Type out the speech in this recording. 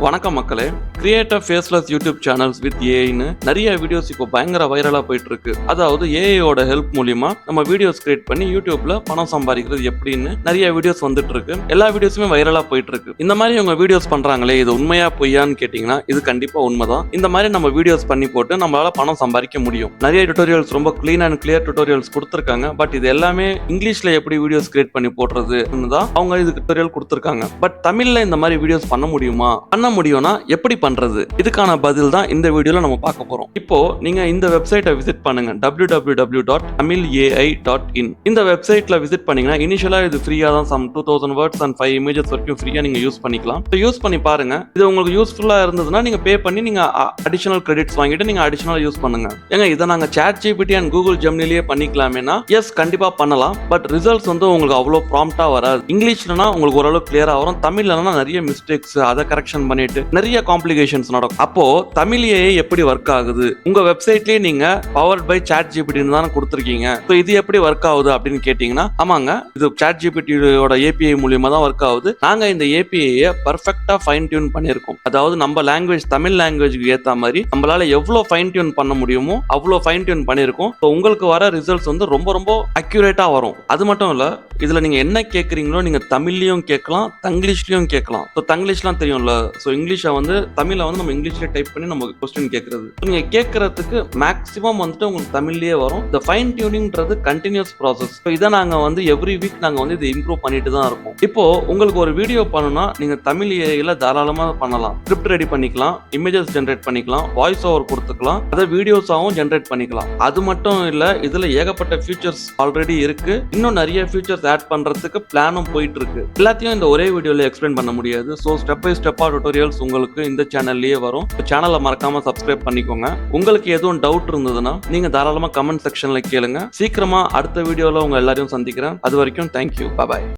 வணக்கம் மக்களே. Creator faceless YouTube channels with ஏஐன்னு நிறைய வீடியோஸ் இப்போ பயங்கர வைரலா போயிட்டு இருக்கு. அதாவது ஏஐயோட ஹெல்ப் மூலியமா நம்ம வீடியோஸ் கிரியேட் பண்ணி யூடியூப்ல பணம் சம்பாதிக்கிறது எப்படின்னு நிறைய வீடியோஸ் வந்துட்டு இருக்கு. எல்லா வீடியோஸுமே வைரலா போயிட்டு இருக்கு. இந்த மாதிரி அவங்க வீடியோஸ் பண்றாங்களே, இது உண்மையா பொய்யான்னு கேட்டீங்கன்னா இது கண்டிப்பா உண்மைதான். இந்த மாதிரி நம்ம வீடியோஸ் பண்ணி போட்டு நம்மளால பணம் சம்பாதிக்க முடியும். நிறைய டுட்டோரியல்ஸ், ரொம்ப கிளீன் அண்ட் கிளியர் டுட்டோரியல்ஸ் கொடுத்துருக்காங்க. பட் இது எல்லாமே இங்கிலீஷ்ல எப்படி வீடியோஸ் கிரியேட் பண்ணி போடுறதுன்னு தான் அவங்க இதுக்கு டுட்டோரியல் கொடுத்துருக்காங்க. பட் தமிழ்ல இந்த மாதிரி வீடியோஸ் பண்ண முடியுமா? பண்ண முடியும்னா எப்படி பண்றது? இதுக்கான பதில் தான் இந்த வீடியோல நம்ம பார்க்க போறோம். இப்போ நீங்க இந்த வெப்சைட்டை விசிட் பண்ணுங்க, www.tamilai.in. இந்த வெப்சைட்ல விசிட் பண்ணீங்கன்னா இனிஷியலா இது ஃப்ரீயா தான், சம் 2000 வேர்ட்ஸ் அண்ட் 5 இமேஜஸ் வரைக்கும் ஃப்ரீயா நீங்க யூஸ் பண்ணிக்கலாம். யூஸ் பண்ணி பாருங்க. இது உங்களுக்கு யூஸ்ஃபுல்லா இருந்ததுன்னா நீங்க பே பண்ணி நீங்க அடிஷனல் கிரெடிட்ஸ் வாங்கிட்டு நீங்க அடிஷனல் யூஸ் பண்ணுங்க. ஏங்க இதை நாங்க ChatGPT அண்ட் கூகுள் ஜெமினிலேயே பண்ணிக்கலாமேனா, எஸ் கண்டிப்பா பண்ணலாம். பட் ரிசல்ட்ஸ் வந்து உங்களுக்கு அவ்வளோ ப்ராம்ப்டா வராது. இங்கிலீஷ்லனா உங்களுக்கு ஓரளவு கிளியரா வரும். தமிழ்லனா நிறைய மிஸ்டேக்ஸ், அதை கரெக்ஷன் பண்ணிட்டு நிறைய காம்ப்ளிகேஷன்ஸ் நடக்கும். அப்போ தமிழ் ஏஐ எப்படி ஒர்க் ஆகுது? உங்க வெப்சைட்லயே நீங்க பவர்ட் பை ChatGPT தானே கொடுத்துருக்கீங்க. இது எப்படி ஒர்க் ஆகுது அப்படின்னு கேட்டீங்கன்னா, ஆமாங்க, இது ChatGPT-யோட API மூலியமா தான் ஒர்க் ஆகுது. நாங்க இந்த API-யை பர்ஃபெக்ட்டா ஃபைன் டியூன் பண்ணியிருக்கோம். அதாவது நம்ம லாங்குவேஜ், தமிழ் லாங்குவேஜ்க்கு ஏற்ற மாதிரி நம்மளால எவ்வளோ ஃபைன் டியூன் பண்ண முடியுமோ அவ்வளோ ஃபைன் டியூன் பண்ணியிருக்கோம். உங்களுக்கு வர ரிசல்ட்ஸ் வந்து ரொம்ப ரொம்ப அக்யூரேட்டா வரும். அது மட்டும் இல்ல, இதுல நீங்க என்ன கேட்குறீங்களோ நீங்க தமிழ்லயும் கேட்கலாம், தங்கிலீஷ்லயும் கேட்கலாம். தங்கிலீஷ்லாம் தெரியும்ல, இங்கிலீஷை வந்து தமிழை வந்து நம்ம இங்கிலீஷ்ல டைப் பண்ணி நம்ம கொஸ்டின் கேட்கறது. நீங்க கேட்கறதுக்கு மேக்ஸிமம் வந்துட்டு உங்களுக்கு தமிழ்லயே வரும். இந்த ஃபைன் டியூனிங்ன்றது கண்டினியூஸ் ப்ராசஸ். இதை நாங்க வந்து எவ்ரி வீக் நாங்க வந்து இதை இம்ப்ரூவ் பண்ணிட்டு தான் இருக்கோம். இப்போ உங்களுக்கு ஒரு வீடியோ பண்ணணும்னா நீங்க தமிழ் ஏஐல தாராளமா பண்ணலாம். ஸ்கிரிப்ட் ரெடி பண்ணிக்கலாம், இமேஜஸ் ஜென்ரேட் பண்ணிக்கலாம், வாய்ஸ் ஓவர் கொடுத்துக்கலாம், அதை வீடியோஸாவும் ஜென்ரேட் பண்ணிக்கலாம். அது மட்டும் இல்ல, இதுல ஏகப்பட்ட ஃபீச்சர்ஸ் ஆல்ரெடி இருக்கு. இன்னும் நிறைய ஃபீச்சர்ஸ் ஆட் பண்றதுக்கு பிளானும் போயிட்டு இருக்கு. எல்லாத்தையும் இந்த ஒரே வீடியோல எக்ஸ்பிளைன் பண்ண முடியாது. ஸோ ஸ்டெப் பை ஸ்டெப்பா டுட்டோரியல்ஸ் உங்களுக்கு இந்த சேனல்லயே வரும். சேனலை மறக்காம சப்ஸ்கிரைப் பண்ணிக்கோங்க. உங்களுக்கு எதுவும் டவுட் இருந்ததுன்னா நீங்க தாராளமா கமெண்ட் செக்ஷன்ல கேளுங்க. சீக்கிரமா அடுத்த வீடியோல உங்க எல்லாரையும் சந்திக்கிறேன். அது வரைக்கும் தேங்க்யூ, பாய்.